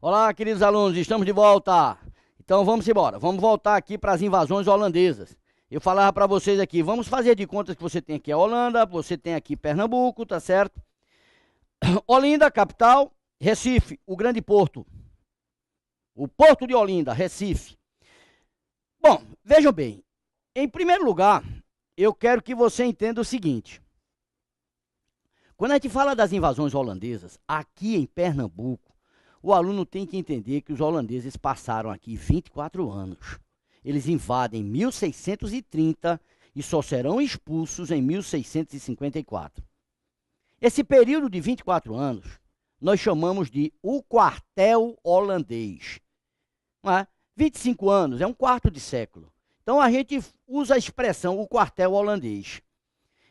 Olá, queridos alunos, estamos de volta. Então vamos embora. Vamos voltar aqui para as invasões holandesas. Eu falava para vocês aqui, vamos fazer de contas que você tem aqui a Holanda, você tem aqui Pernambuco, tá certo? Olinda, capital, Recife, o grande porto. O porto de Olinda, Recife. Bom, vejam bem. Em primeiro lugar, eu quero que você entenda o seguinte. Quando a gente fala das invasões holandesas, aqui em Pernambuco, o aluno tem que entender que os holandeses passaram aqui 24 anos. Eles invadem em 1630 e só serão expulsos em 1654. Esse período de 24 anos, nós chamamos de o quartel holandês. Não é? 25 anos, é um quarto de século. Então a gente usa a expressão o quartel holandês.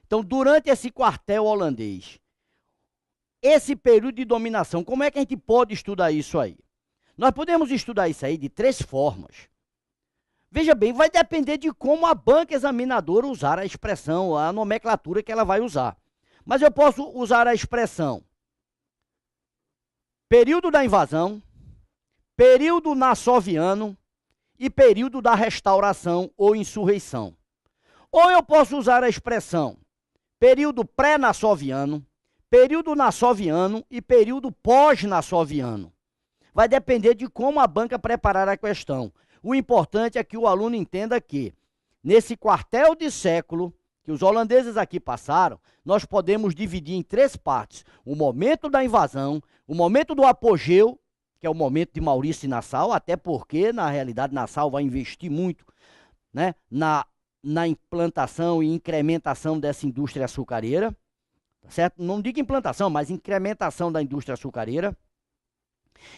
Então, durante esse quartel holandês, esse período de dominação, como é que a gente pode estudar isso aí? Nós podemos estudar isso aí de três formas. Veja bem, vai depender de como a banca examinadora usar a expressão, a nomenclatura que ela vai usar. Mas eu posso usar a expressão período da invasão, período nassoviano e período da restauração ou insurreição. Ou eu posso usar a expressão período pré-nassoviano, período nassoviano e período pós-nassoviano. Vai depender de como a banca preparar a questão. O importante é que o aluno entenda que, nesse quartel de século que os holandeses aqui passaram, nós podemos dividir em três partes. O momento da invasão, o momento do apogeu, que é o momento de Maurício Nassau, até porque, na realidade, Nassau vai investir muito, né, na implantação e incrementação dessa indústria açucareira, tá certo? Não digo implantação, mas incrementação da indústria açucareira.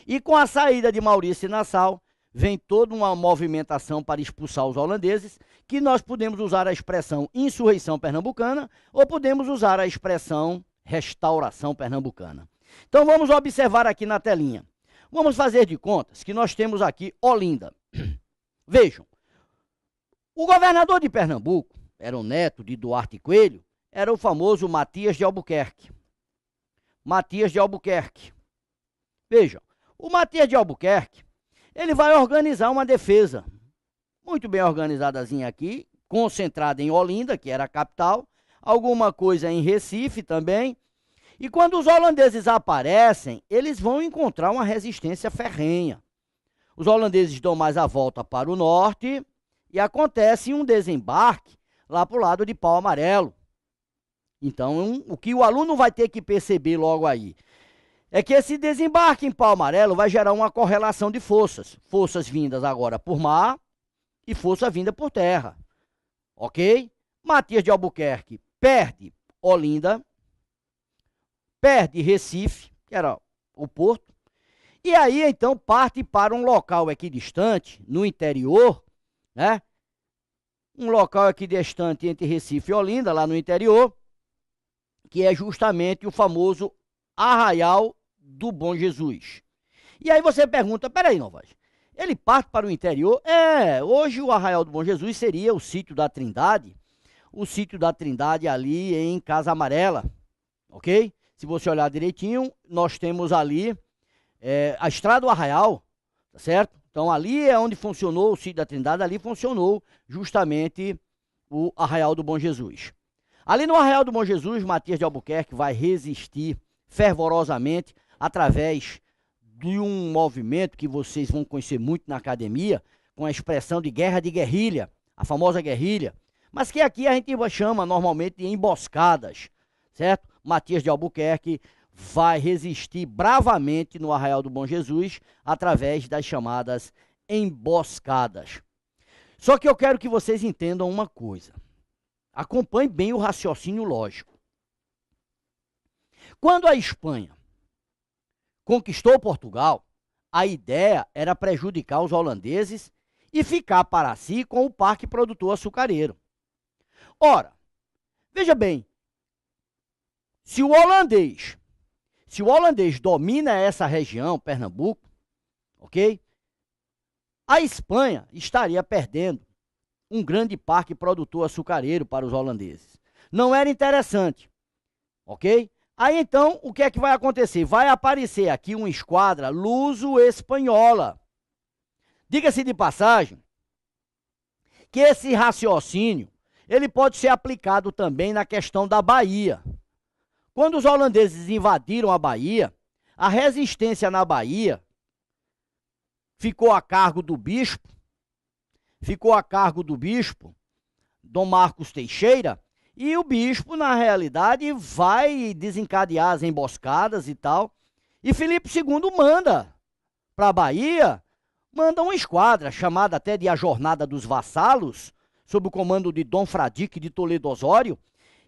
E com a saída de Maurício Nassau, vem toda uma movimentação para expulsar os holandeses, que nós podemos usar a expressão insurreição pernambucana ou podemos usar a expressão restauração pernambucana. Então vamos observar aqui na telinha. Vamos fazer de contas que nós temos aqui Olinda. Vejam, o governador de Pernambuco, era o neto de Duarte Coelho, era o famoso Matias de Albuquerque. Matias de Albuquerque. Vejam, o Matias de Albuquerque, ele vai organizar uma defesa muito bem organizadazinha aqui, concentrada em Olinda, que era a capital, alguma coisa em Recife também. E quando os holandeses aparecem, eles vão encontrar uma resistência ferrenha. Os holandeses dão mais a volta para o norte e acontece um desembarque lá para o lado de Pau Amarelo. Então, o que o aluno vai ter que perceber logo aí é que esse desembarque em Pau Amarelo vai gerar uma correlação de forças. Forças vindas agora por mar e força vinda por terra. Ok? Matias de Albuquerque perde Olinda, perde Recife, que era o porto, e aí então parte para um local equidistante, no interior, né? Um local equidistante entre Recife e Olinda, lá no interior, que é justamente o famoso Arraial do Bom Jesus. E aí você pergunta, peraí, Novaes, ele parte para o interior? Hoje o Arraial do Bom Jesus seria o sítio da Trindade ali em Casa Amarela, ok? Se você olhar direitinho, nós temos ali a Estrada do Arraial, tá certo? Então ali é onde funcionou o sítio da Trindade, ali funcionou justamente o Arraial do Bom Jesus. Ali no Arraial do Bom Jesus, Matias de Albuquerque vai resistir fervorosamente através de um movimento que vocês vão conhecer muito na academia, com a expressão de guerra de guerrilha, a famosa guerrilha, mas que aqui a gente chama normalmente de emboscadas, certo? Matias de Albuquerque vai resistir bravamente no Arraial do Bom Jesus através das chamadas emboscadas. Só que eu quero que vocês entendam uma coisa. Acompanhe bem o raciocínio lógico. Quando a Espanha conquistou Portugal, a ideia era prejudicar os holandeses e ficar para si com o parque produtor açucareiro. Ora, veja bem, se o holandês domina essa região, Pernambuco, ok? A Espanha estaria perdendo um grande parque produtor açucareiro para os holandeses. Não era interessante, ok? Aí então, o que é que vai acontecer? Vai aparecer aqui uma esquadra luso-espanhola. Diga-se de passagem que esse raciocínio, ele pode ser aplicado também na questão da Bahia. Quando os holandeses invadiram a Bahia, a resistência na Bahia ficou a cargo do bispo, Dom Marcos Teixeira, e o bispo, na realidade, vai desencadear as emboscadas e tal. E Filipe II manda para a Bahia, manda uma esquadra, chamada até de a Jornada dos Vassalos, sob o comando de Dom Fradique de Toledo Osório.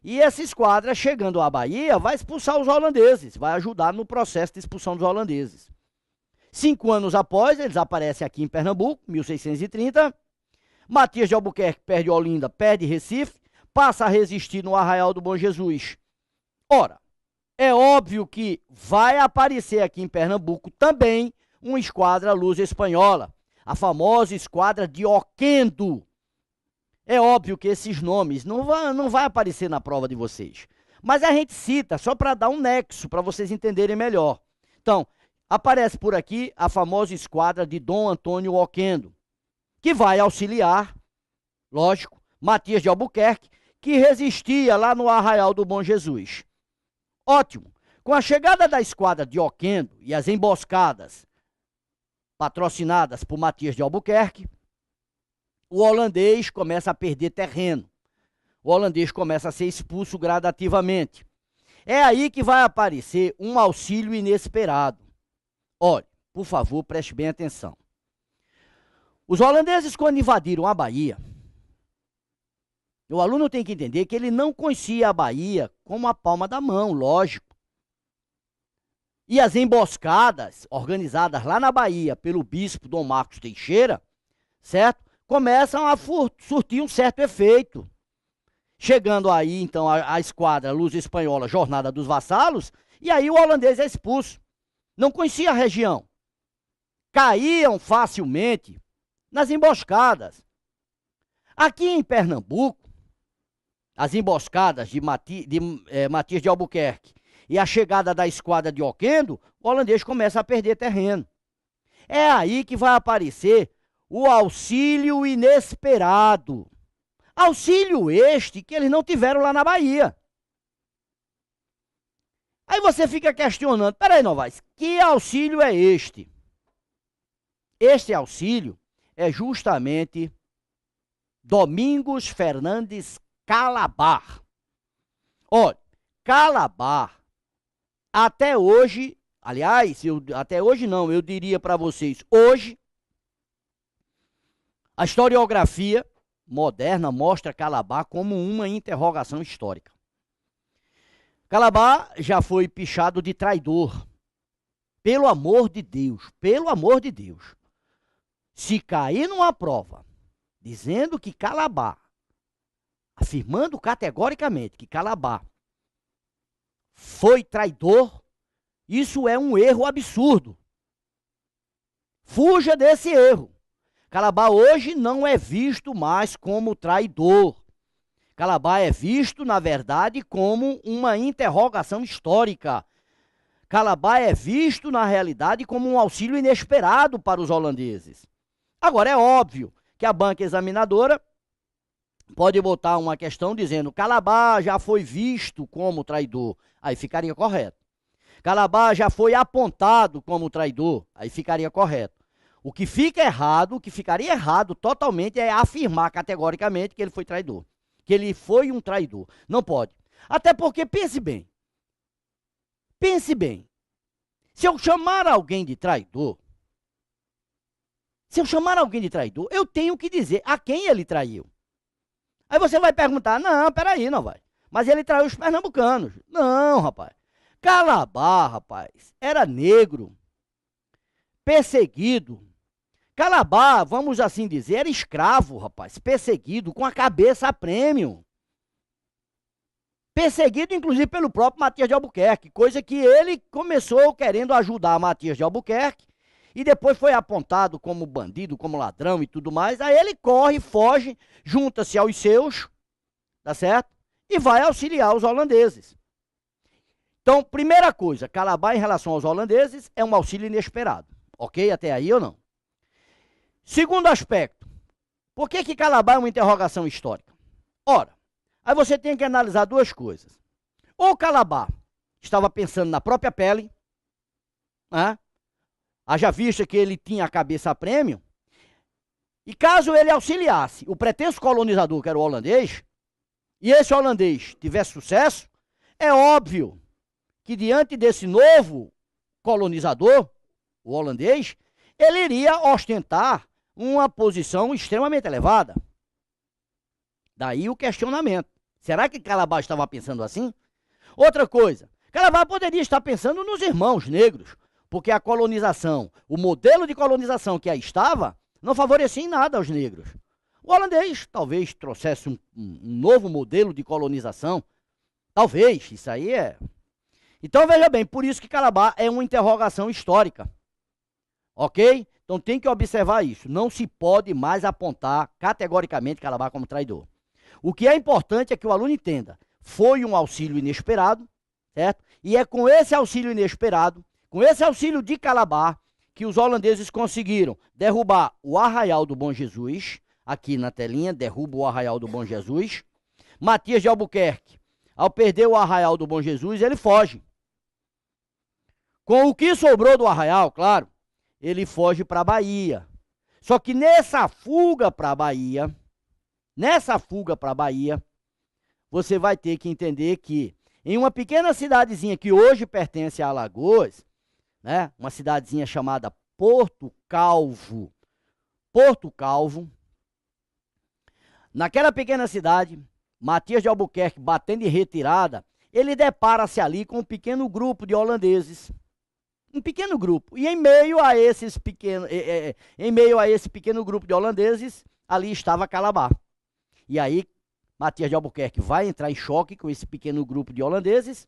E essa esquadra, chegando à Bahia, vai expulsar os holandeses, vai ajudar no processo de expulsão dos holandeses. 5 anos após, eles aparecem aqui em Pernambuco, 1630. Matias de Albuquerque perde Olinda, perde Recife, passa a resistir no Arraial do Bom Jesus. Ora, é óbvio que vai aparecer aqui em Pernambuco também uma esquadra luso-espanhola, a famosa esquadra de Oquendo. É óbvio que esses nomes não vai aparecer na prova de vocês, mas a gente cita só para dar um nexo, para vocês entenderem melhor. Então, aparece por aqui a famosa esquadra de Dom Antônio Oquendo, que vai auxiliar, lógico, Matias de Albuquerque, que resistia lá no Arraial do Bom Jesus. Ótimo. Com a chegada da esquadra de Oquendo e as emboscadas patrocinadas por Matias de Albuquerque, o holandês começa a perder terreno. O holandês começa a ser expulso gradativamente. É aí que vai aparecer um auxílio inesperado. Olha, por favor, preste bem atenção. Os holandeses, quando invadiram a Bahia, o aluno tem que entender que ele não conhecia a Bahia como a palma da mão, lógico. E as emboscadas organizadas lá na Bahia pelo bispo Dom Marcos Teixeira, certo? Começam a surtir um certo efeito. Chegando aí, então, a esquadra luso-espanhola, Jornada dos Vassalos, e aí o holandês é expulso. Não conhecia a região. Caíam facilmente nas emboscadas. Aqui em Pernambuco, as emboscadas de Matias de Albuquerque e a chegada da esquadra de Oquendo, o holandês começa a perder terreno. É aí que vai aparecer o auxílio inesperado. Auxílio este que eles não tiveram lá na Bahia. Aí você fica questionando, peraí, Novaes, que auxílio é este? Este auxílio é justamente Domingos Fernandes Calabar. Olha, Calabar, até hoje, aliás, até hoje não, eu diria para vocês, hoje, a historiografia moderna mostra Calabar como uma interrogação histórica. Calabar já foi pichado de traidor. Pelo amor de Deus, pelo amor de Deus. Se cair numa prova dizendo que Calabar, afirmando categoricamente que Calabar foi traidor, isso é um erro absurdo. Fuja desse erro. Calabar hoje não é visto mais como traidor. Calabar é visto, na verdade, como uma interrogação histórica. Calabar é visto, na realidade, como um auxílio inesperado para os holandeses. Agora, é óbvio que a banca examinadora pode botar uma questão dizendo Calabar já foi visto como traidor. Aí ficaria correto. Calabar já foi apontado como traidor. Aí ficaria correto. O que fica errado, o que ficaria errado totalmente é afirmar categoricamente que ele foi traidor. Que ele foi um traidor. Não pode. Até porque, pense bem. Se eu chamar alguém de traidor, eu tenho que dizer a quem ele traiu. Aí você vai perguntar, não, peraí, não vai. Mas ele traiu os pernambucanos. Não, rapaz. Calabar, rapaz, era negro, perseguido. Calabar, vamos assim dizer, era escravo, rapaz, perseguido, com a cabeça a prêmio. Perseguido, inclusive, pelo próprio Matias de Albuquerque, coisa que ele começou querendo ajudar Matias de Albuquerque, e depois foi apontado como bandido, como ladrão e tudo mais. Aí ele corre, foge, junta-se aos seus, tá certo? E vai auxiliar os holandeses. Então, primeira coisa, Calabar em relação aos holandeses é um auxílio inesperado. Ok? Até aí ou não? Segundo aspecto, por que Calabar é uma interrogação histórica? Ora, aí você tem que analisar duas coisas. Ou Calabar estava pensando na própria pele, né? Haja vista que ele tinha a cabeça a prêmio, e caso ele auxiliasse o pretenso colonizador, que era o holandês, e esse holandês tivesse sucesso, é óbvio que diante desse novo colonizador, o holandês, ele iria ostentar uma posição extremamente elevada. Daí o questionamento. Será que Calabar estava pensando assim? Outra coisa, Calabar poderia estar pensando nos irmãos negros, porque a colonização, o modelo de colonização que aí estava, não favorecia em nada aos negros. O holandês talvez trouxesse um novo modelo de colonização. Talvez, isso aí é... Então veja bem, por isso que Calabar é uma interrogação histórica. Ok? Então tem que observar isso. Não se pode mais apontar categoricamente Calabar como traidor. O que é importante é que o aluno entenda. Foi um auxílio inesperado, certo? E é com esse auxílio inesperado, com esse auxílio de Calabar, que os holandeses conseguiram derrubar o Arraial do Bom Jesus, aqui na telinha, derruba o Arraial do Bom Jesus. Matias de Albuquerque, ao perder o Arraial do Bom Jesus, ele foge. Com o que sobrou do Arraial, claro, ele foge para a Bahia. Só que nessa fuga para a Bahia, você vai ter que entender que em uma pequena cidadezinha que hoje pertence a Alagoas, né, uma cidadezinha chamada Porto Calvo, naquela pequena cidade, Matias de Albuquerque, batendo em retirada, ele depara-se ali com um pequeno grupo de holandeses. Um pequeno grupo. E em meio a esse pequeno grupo de holandeses, ali estava Calabar. E aí, Matias de Albuquerque vai entrar em choque com esse pequeno grupo de holandeses,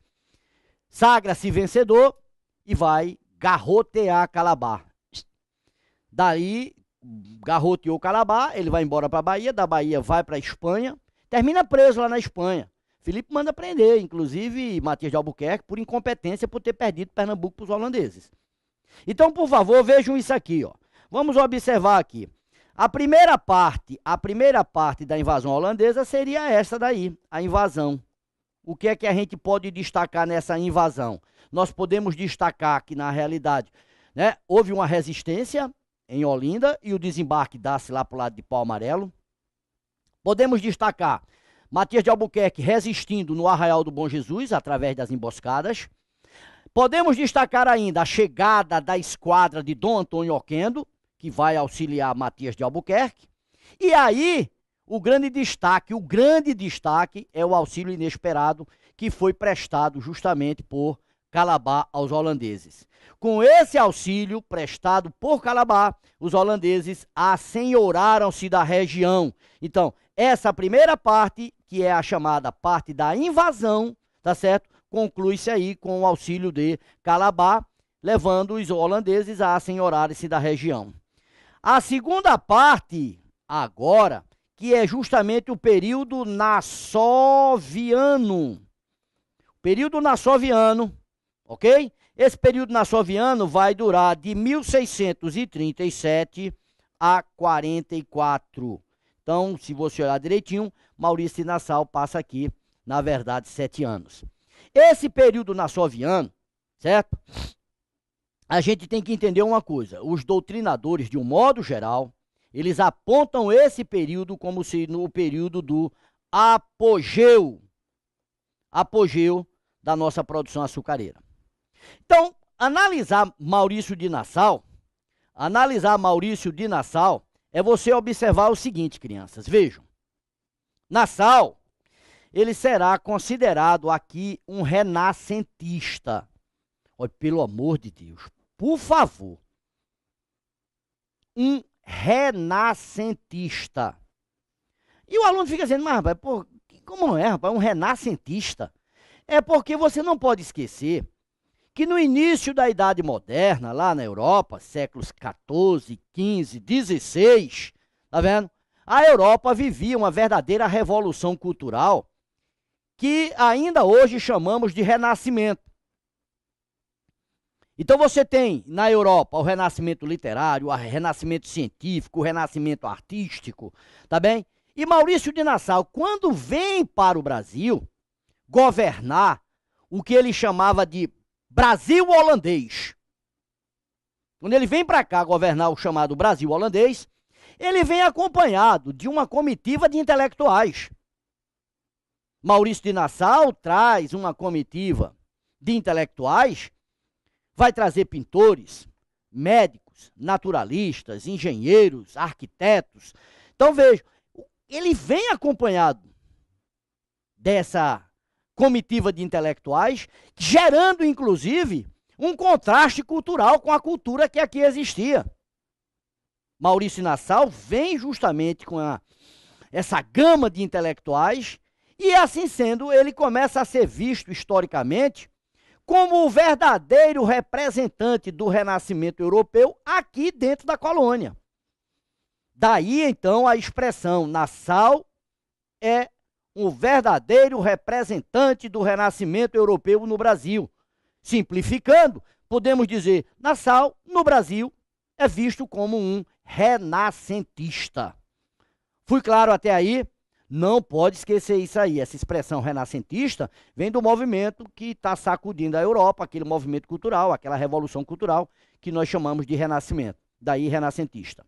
sagra-se vencedor e vai garrotear Calabar. Daí, garroteou Calabar, ele vai embora para a Bahia, da Bahia vai para a Espanha, termina preso lá na Espanha. Filipe manda prender, inclusive, Matias de Albuquerque, por incompetência, por ter perdido Pernambuco para os holandeses. Então, por favor, vejam isso aqui, ó. Vamos observar aqui. A primeira parte da invasão holandesa seria essa daí, a invasão. O que é que a gente pode destacar nessa invasão? Nós podemos destacar que, na realidade, né, houve uma resistência em Olinda e o desembarque dá-se lá para o lado de Pau Amarelo. Podemos destacar Matias de Albuquerque resistindo no Arraial do Bom Jesus, através das emboscadas. Podemos destacar ainda a chegada da esquadra de Dom Antônio Oquendo, que vai auxiliar Matias de Albuquerque. E aí, o grande destaque é o auxílio inesperado que foi prestado justamente por Calabar aos holandeses. Com esse auxílio prestado por Calabar, os holandeses assenhoraram-se da região. Então, essa primeira parte, que é a chamada parte da invasão, tá certo? Conclui-se aí com o auxílio de Calabar, levando os holandeses a assenhorarem-se da região. A segunda parte, agora, que é justamente o período nassoviano. Período nassoviano, ok? Esse período nassoviano vai durar de 1637 a 44. Então, se você olhar direitinho, Maurício de Nassau passa aqui, na verdade, 7 anos. Esse período nassoviano, certo? A gente tem que entender uma coisa. Os doutrinadores, de um modo geral, eles apontam esse período como se no período do apogeu da nossa produção açucareira. Então, analisar Maurício de Nassau é você observar o seguinte, crianças, vejam. Nassau, ele será considerado aqui um renascentista. Olha, pelo amor de Deus, por favor. Um renascentista. E o aluno fica dizendo, mas rapaz, pô, como não é, rapaz, um renascentista? É porque você não pode esquecer que no início da Idade Moderna, lá na Europa, séculos 14, 15, 16, tá vendo? A Europa vivia uma verdadeira revolução cultural que ainda hoje chamamos de Renascimento. Então você tem na Europa o renascimento literário, o renascimento científico, o renascimento artístico, tá bem? E Maurício de Nassau, quando vem para o Brasil governar o que ele chamava de Brasil holandês, quando ele vem para cá governar o chamado Brasil holandês, ele vem acompanhado de uma comitiva de intelectuais. Maurício de Nassau traz uma comitiva de intelectuais, vai trazer pintores, médicos, naturalistas, engenheiros, arquitetos. Então veja, ele vem acompanhado dessa comitiva de intelectuais, gerando inclusive um contraste cultural com a cultura que aqui existia. Maurício de Nassau vem justamente com essa gama de intelectuais e, assim sendo, ele começa a ser visto historicamente como o verdadeiro representante do renascimento europeu aqui dentro da colônia. Daí, então, a expressão Nassau é um verdadeiro representante do renascimento europeu no Brasil. Simplificando, podemos dizer, Nassau, no Brasil, é visto como um renascentista. Fui claro até aí? Não pode esquecer isso aí. Essa expressão renascentista vem do movimento que está sacudindo a Europa, aquele movimento cultural, aquela revolução cultural que nós chamamos de renascimento. Daí renascentista.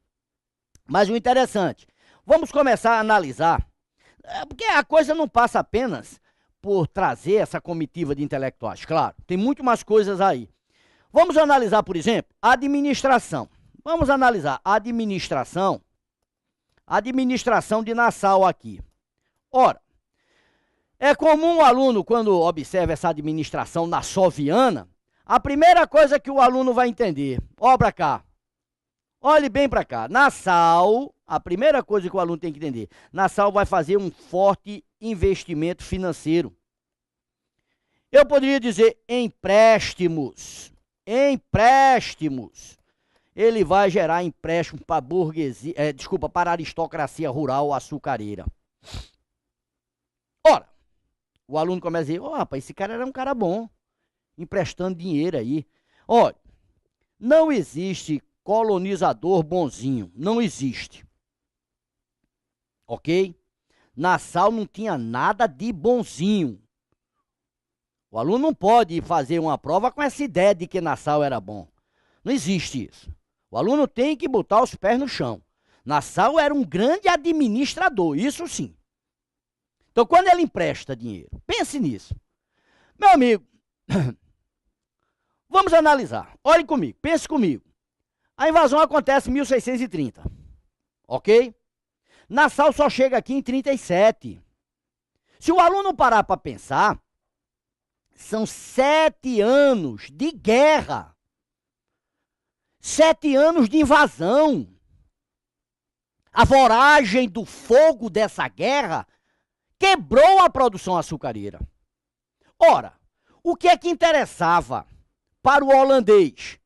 Mas o interessante, vamos começar a analisar, porque a coisa não passa apenas por trazer essa comitiva de intelectuais. Claro, tem muito mais coisas aí. Vamos analisar, por exemplo, a administração. Vamos analisar a administração de Nassau aqui. Ora, é comum o aluno, quando observa essa administração nassoviana, a primeira coisa que o aluno vai entender, ó pra cá, olhe bem pra cá, Nassau, a primeira coisa que o aluno tem que entender, Nassau vai fazer um forte investimento financeiro. Eu poderia dizer empréstimos. Ele vai gerar empréstimo para a burguesia, para a aristocracia rural açucareira. Ora, o aluno começa a dizer, rapaz, esse cara era um cara bom, emprestando dinheiro aí. Olha, não existe colonizador bonzinho, não existe. Ok? Nassau não tinha nada de bonzinho. O aluno não pode fazer uma prova com essa ideia de que Nassau era bom. Não existe isso. O aluno tem que botar os pés no chão. Nassau era um grande administrador, isso sim. Então, quando ele empresta dinheiro, pense nisso. Meu amigo, vamos analisar. Olhe comigo, pense comigo. A invasão acontece em 1630, ok? Nassau só chega aqui em 37. Se o aluno parar para pensar, são 7 anos de guerra. 7 anos de invasão. A voragem do fogo dessa guerra quebrou a produção açucareira. Ora, o que é que interessava para o holandês?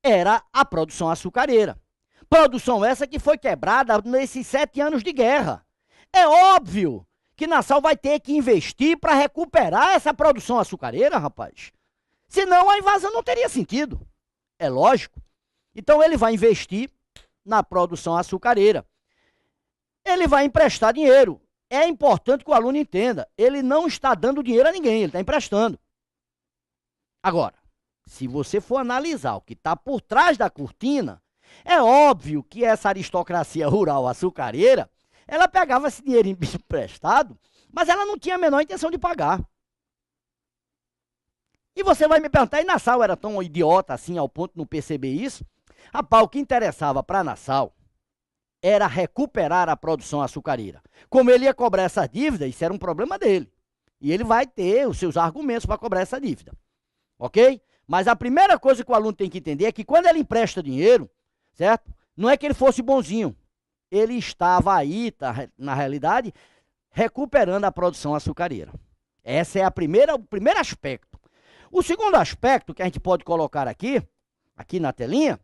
Era a produção açucareira. Produção essa que foi quebrada nesses 7 anos de guerra. É óbvio que Nassau vai ter que investir para recuperar essa produção açucareira, rapaz. Senão a invasão não teria sentido. É lógico. Então ele vai investir na produção açucareira. Ele vai emprestar dinheiro. É importante que o aluno entenda. Ele não está dando dinheiro a ninguém, ele está emprestando. Agora, se você for analisar o que está por trás da cortina, é óbvio que essa aristocracia rural açucareira, ela pegava esse dinheiro emprestado, mas ela não tinha a menor intenção de pagar. E você vai me perguntar, e Nassau era tão idiota assim ao ponto de não perceber isso? Rapaz, o que interessava para Nassau era recuperar a produção açucareira. Como ele ia cobrar essa dívida, isso era um problema dele. E ele vai ter os seus argumentos para cobrar essa dívida. Ok? Mas a primeira coisa que o aluno tem que entender é que quando ele empresta dinheiro, certo? Não é que ele fosse bonzinho. Ele estava aí, na realidade, recuperando a produção açucareira. Esse é o primeiro aspecto. O segundo aspecto que a gente pode colocar aqui na telinha,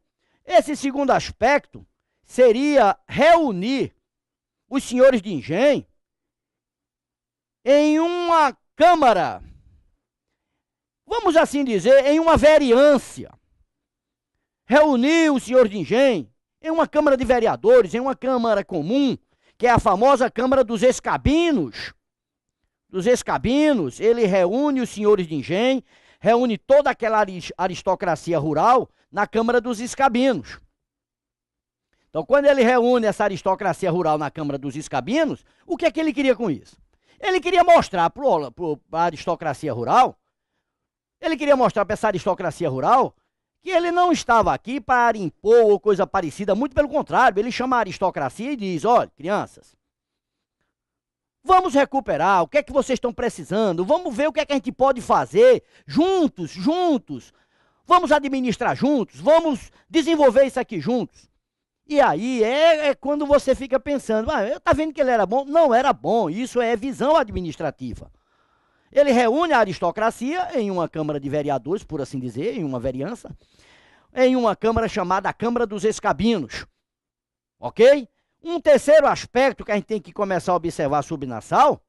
esse segundo aspecto seria reunir os senhores de engenho em uma câmara, vamos assim dizer, em uma vereância. reuniu o senhor de engenho em uma Câmara de Vereadores, em uma Câmara comum, que é a famosa Câmara dos Escabinos. Dos Escabinos, ele reúne os senhores de engenho, reúne toda aquela aristocracia rural na Câmara dos Escabinos. Então, quando ele reúne essa aristocracia rural na Câmara dos Escabinos, o que é que ele queria com isso? Ele queria mostrar para a aristocracia rural, que ele não estava aqui para impor ou coisa parecida, muito pelo contrário, ele chama a aristocracia e diz, olha, crianças, vamos recuperar, o que é que vocês estão precisando, vamos ver o que é que a gente pode fazer juntos, vamos administrar juntos, vamos desenvolver isso aqui juntos. E aí é quando você fica pensando, tá vendo que ele era bom? Não era bom, isso é visão administrativa. Ele reúne a aristocracia em uma Câmara de Vereadores, por assim dizer, em uma vereança, em uma Câmara chamada Câmara dos Escabinos, ok? Um terceiro aspecto que a gente tem que começar a observar sobre Nassau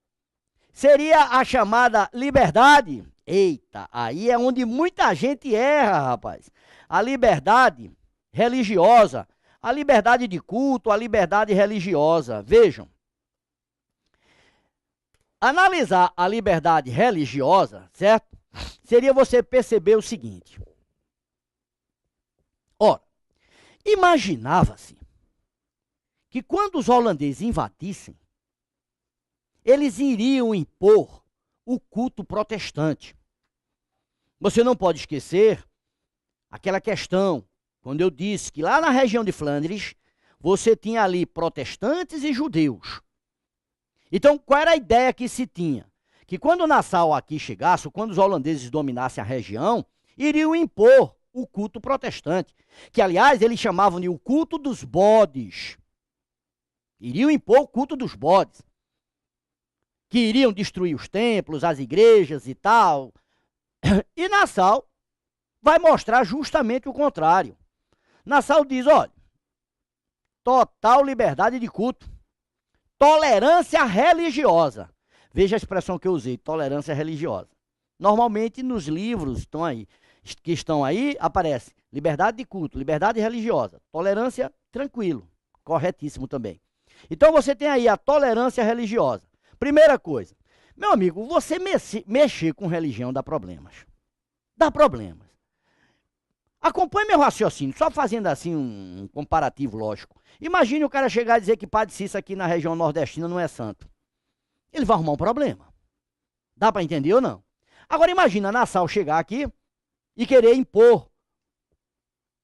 seria a chamada liberdade. Eita, aí é onde muita gente erra, rapaz. A liberdade religiosa, a liberdade de culto, a liberdade religiosa. Vejam, analisar a liberdade religiosa, certo? Seria você perceber o seguinte. Ora, imaginava-se que quando os holandeses invadissem, eles iriam impor o culto protestante. Você não pode esquecer aquela questão, quando eu disse que lá na região de Flandres, você tinha ali protestantes e judeus. Então, qual era a ideia que se tinha? Que quando Nassau aqui chegasse, ou quando os holandeses dominassem a região, iriam impor o culto protestante, que aliás eles chamavam de o culto dos bodes. Iriam impor o culto dos bodes, que iriam destruir os templos, as igrejas e tal. E Nassau vai mostrar justamente o contrário. Nassau diz, olha, total liberdade de culto, tolerância religiosa. Veja a expressão que eu usei, tolerância religiosa. Normalmente nos livros que estão aí, aparece liberdade de culto, liberdade religiosa, tolerância, tranquilo, corretíssimo também. Então você tem aí a tolerância religiosa. Primeira coisa, meu amigo, você mexer com religião dá problemas. Dá problemas. Acompanhe meu raciocínio, só fazendo assim um comparativo lógico. Imagine o cara chegar e dizer que Padre Cícero aqui na região nordestina não é santo. Ele vai arrumar um problema. Dá para entender ou não? Agora imagina Nassau chegar aqui e querer impor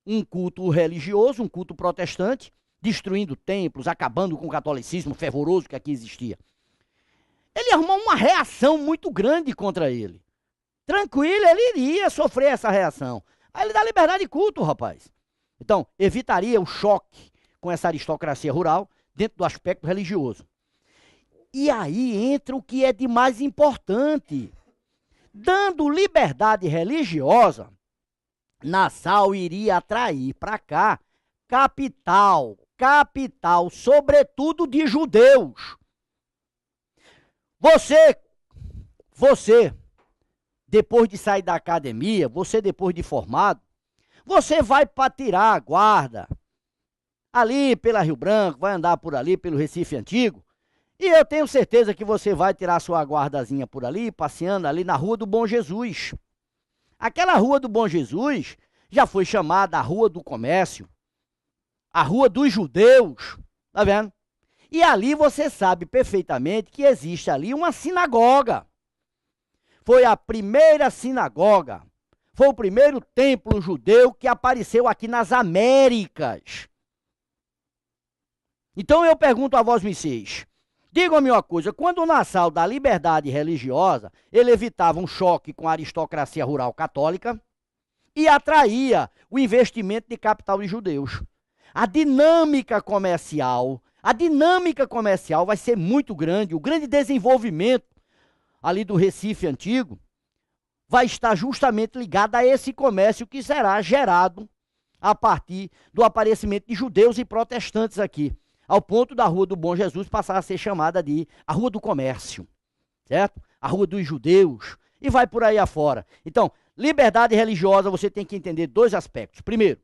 um culto religioso, um culto protestante, destruindo templos, acabando com o catolicismo fervoroso que aqui existia. Ele arrumou uma reação muito grande contra ele. Tranquilo, ele iria sofrer essa reação. Aí ele dá liberdade de culto, rapaz. Então, evitaria o choque com essa aristocracia rural dentro do aspecto religioso. E aí entra o que é de mais importante. Dando liberdade religiosa, Nassau iria atrair para cá capital, sobretudo de judeus. Você, depois de sair da academia, você depois de formado, você vai para tirar a guarda ali pela Rio Branco, vai andar por ali pelo Recife Antigo, e eu tenho certeza que você vai tirar sua guardazinha por ali, passeando ali na Rua do Bom Jesus. Aquela Rua do Bom Jesus já foi chamada a Rua do Comércio, a Rua dos Judeus, tá vendo? E ali você sabe perfeitamente que existe ali uma sinagoga. Foi a primeira sinagoga, foi o primeiro templo judeu que apareceu aqui nas Américas. Então eu pergunto a vós, vocês, digam-me uma coisa, quando o Nassau dá liberdade religiosa, ele evitava um choque com a aristocracia rural católica e atraía o investimento de capital de judeus. A dinâmica comercial vai ser muito grande, o grande desenvolvimento ali do Recife Antigo vai estar justamente ligado a esse comércio que será gerado a partir do aparecimento de judeus e protestantes aqui, ao ponto da Rua do Bom Jesus passar a ser chamada de a Rua do Comércio, certo? A Rua dos Judeus, e vai por aí afora. Então, liberdade religiosa, você tem que entender dois aspectos. Primeiro,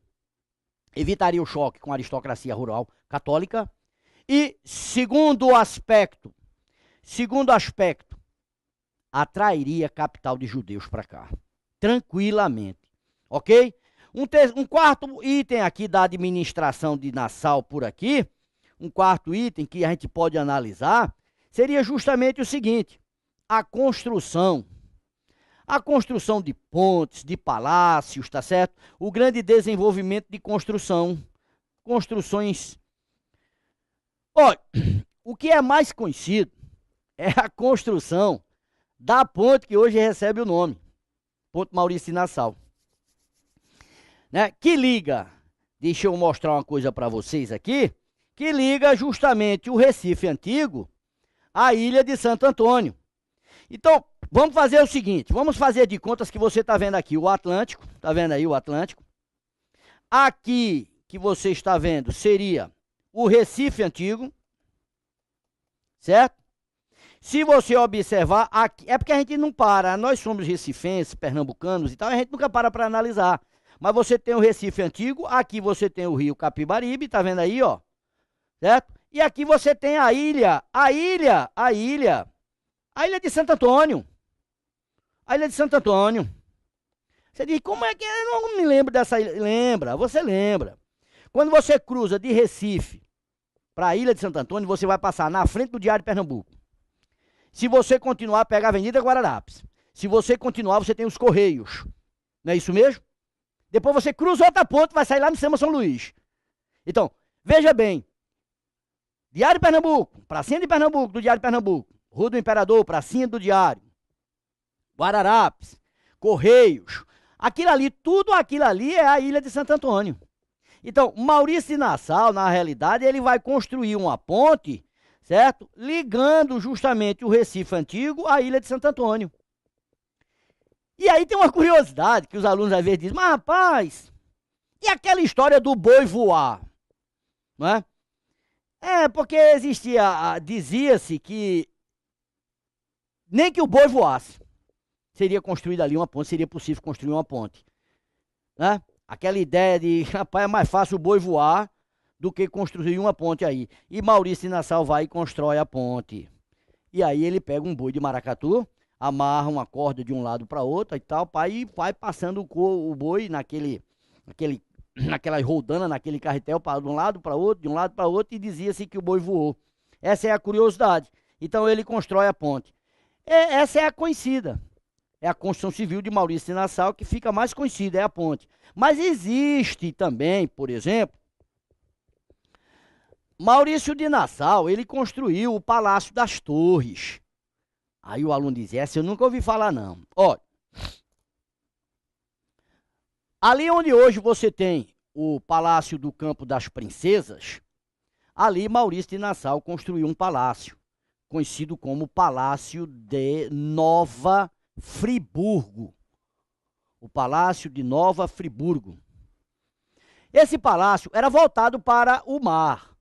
evitaria o choque com a aristocracia rural católica. E segundo aspecto, atrairia capital de judeus para cá, tranquilamente, ok? Um quarto item aqui da administração de Nassau por aqui, um quarto item que a gente pode analisar, seria justamente o seguinte: a construção de pontes, de palácios, tá certo? O grande desenvolvimento de construções. Olha, o que é mais conhecido é a construção da ponte que hoje recebe o nome, Ponte Maurício de Nassau, né? Que liga, deixa eu mostrar uma coisa para vocês aqui, que liga justamente o Recife Antigo à ilha de Santo Antônio. Então, vamos fazer o seguinte, vamos fazer de contas que você está vendo aqui o Atlântico, está vendo aí o Atlântico? Aqui que você está vendo seria o Recife Antigo, certo? Se você observar, aqui, é porque a gente não para, nós somos recifenses, pernambucanos e tal, a gente nunca para analisar. Mas você tem o Recife Antigo, aqui você tem o rio Capibaribe, tá vendo aí, ó? Certo? E aqui você tem a ilha de Santo Antônio. A ilha de Santo Antônio. Você diz, como é que eu não me lembro dessa ilha? Lembra, você lembra. Quando você cruza de Recife para a ilha de Santo Antônio, você vai passar na frente do Diário de Pernambuco. Se você continuar, pega a Avenida Guararapes. Se você continuar, você tem os Correios. Não é isso mesmo? Depois você cruza outra ponte, vai sair lá no Samba São Luís. Então, veja bem. Diário de Pernambuco, pracinha de Pernambuco, do Diário de Pernambuco. Rua do Imperador, pracinha do Diário. Guararapes, Correios. Aquilo ali, tudo aquilo ali é a ilha de Santo Antônio. Então, Maurício de Nassau, na realidade, ele vai construir uma ponte, certo? Ligando justamente o Recife Antigo à ilha de Santo Antônio. E aí tem uma curiosidade que os alunos às vezes dizem, mas rapaz, e aquela história do boi voar? Não é? É, porque dizia-se que nem que o boi voasse, seria construída ali uma ponte, seria possível construir uma ponte. Né? Aquela ideia de, rapaz, é mais fácil o boi voar do que construir uma ponte aí. E Maurício de Nassau vai e constrói a ponte. E aí ele pega um boi de maracatu, amarra uma corda de um lado para outro e tal, e vai passando o boi naquela roldana, naquele carretel, de um lado para outro, e dizia-se que o boi voou. Essa é a curiosidade. Então ele constrói a ponte. Essa é a conhecida. É a construção civil de Maurício de Nassau que fica mais conhecida, é a ponte. Mas existe também, por exemplo, Maurício de Nassau, ele construiu o Palácio das Torres. Aí o aluno diz, essa eu nunca ouvi falar não. Olha, ali onde hoje você tem o Palácio do Campo das Princesas, ali Maurício de Nassau construiu um palácio, conhecido como Palácio de Nova Friburgo. O Palácio de Nova Friburgo. Esse palácio era voltado para o mar.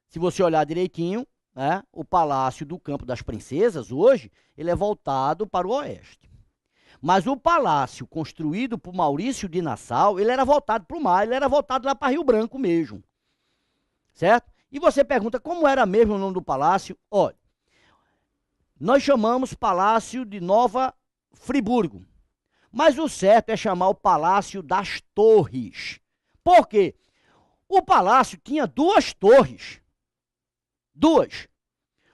Se você olhar direitinho, né, o Palácio do Campo das Princesas, hoje, ele é voltado para o oeste. Mas o palácio construído por Maurício de Nassau, ele era voltado para o mar, ele era voltado lá para Rio Branco mesmo. Certo? E você pergunta, como era mesmo o nome do palácio? Olha, nós chamamos Palácio de Nova Friburgo. Mas o certo é chamar o Palácio das Torres. Por quê? O palácio tinha duas torres. Duas.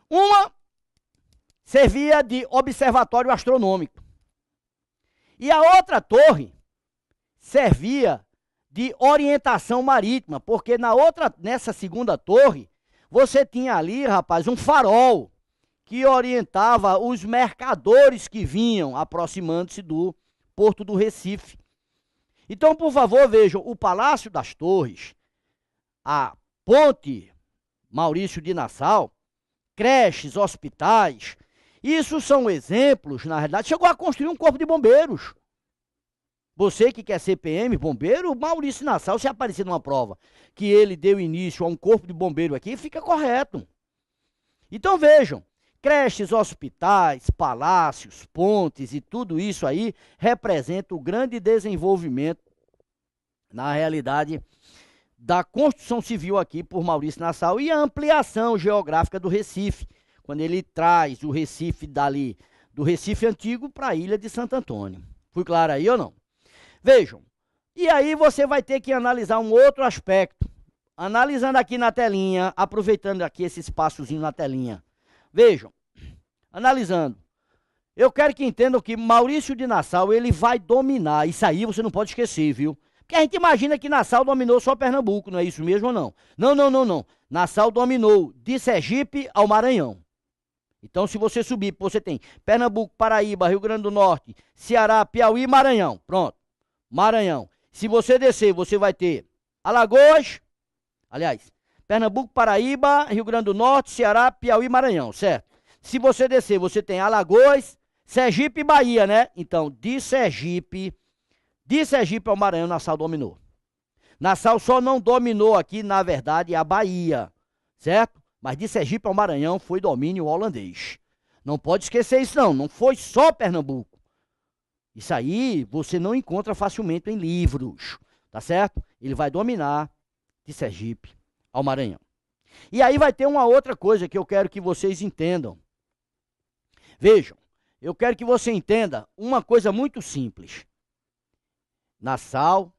Uma servia de observatório astronômico. E a outra torre servia de orientação marítima, porque nessa segunda torre, você tinha ali, rapaz, um farol que orientava os mercadores que vinham aproximando-se do Porto do Recife. Então, por favor, vejam, o Palácio das Torres, a Ponte Maurício de Nassau, creches, hospitais, isso são exemplos, na realidade. Chegou a construir um corpo de bombeiros. Você que quer ser PM, bombeiro, Maurício de Nassau, se aparecer numa prova que ele deu início a um corpo de bombeiro aqui, fica correto. Então vejam, creches, hospitais, palácios, pontes e tudo isso aí representa o grande desenvolvimento, na realidade, da construção civil aqui por Maurício Nassau e a ampliação geográfica do Recife, quando ele traz o Recife dali, do Recife antigo para a ilha de Santo Antônio. Fui claro aí ou não? Vejam, e aí você vai ter que analisar um outro aspecto. Analisando aqui na telinha, aproveitando aqui esse espaçozinho na telinha. Vejam, analisando. Eu quero que entendam que Maurício de Nassau, ele vai dominar. Isso aí você não pode esquecer, viu? Porque a gente imagina que Nassau dominou só Pernambuco, não é isso mesmo ou não? Não, não, não, não. Nassau dominou de Sergipe ao Maranhão. Então, se você subir, você tem Pernambuco, Paraíba, Rio Grande do Norte, Ceará, Piauí e Maranhão. Pronto. Maranhão. Se você descer, você vai ter Alagoas, aliás, Pernambuco, Paraíba, Rio Grande do Norte, Ceará, Piauí e Maranhão, certo? Se você descer, você tem Alagoas, Sergipe e Bahia, né? Então, de Sergipe ao Maranhão, Nassau dominou. Nassau só não dominou aqui, na verdade, a Bahia, certo? Mas de Sergipe ao Maranhão foi domínio holandês. Não pode esquecer isso não, não foi só Pernambuco. Isso aí você não encontra facilmente em livros, tá certo? Ele vai dominar de Sergipe ao Maranhão. E aí vai ter uma outra coisa que eu quero que vocês entendam. Vejam, eu quero que você entenda uma coisa muito simples. Nassau,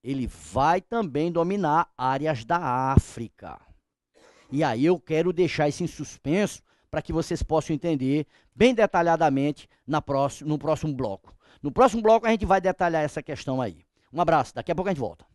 ele vai também dominar áreas da África. E aí eu quero deixar isso em suspenso para que vocês possam entender bem detalhadamente no próximo bloco. No próximo bloco a gente vai detalhar essa questão aí. Um abraço, daqui a pouco a gente volta.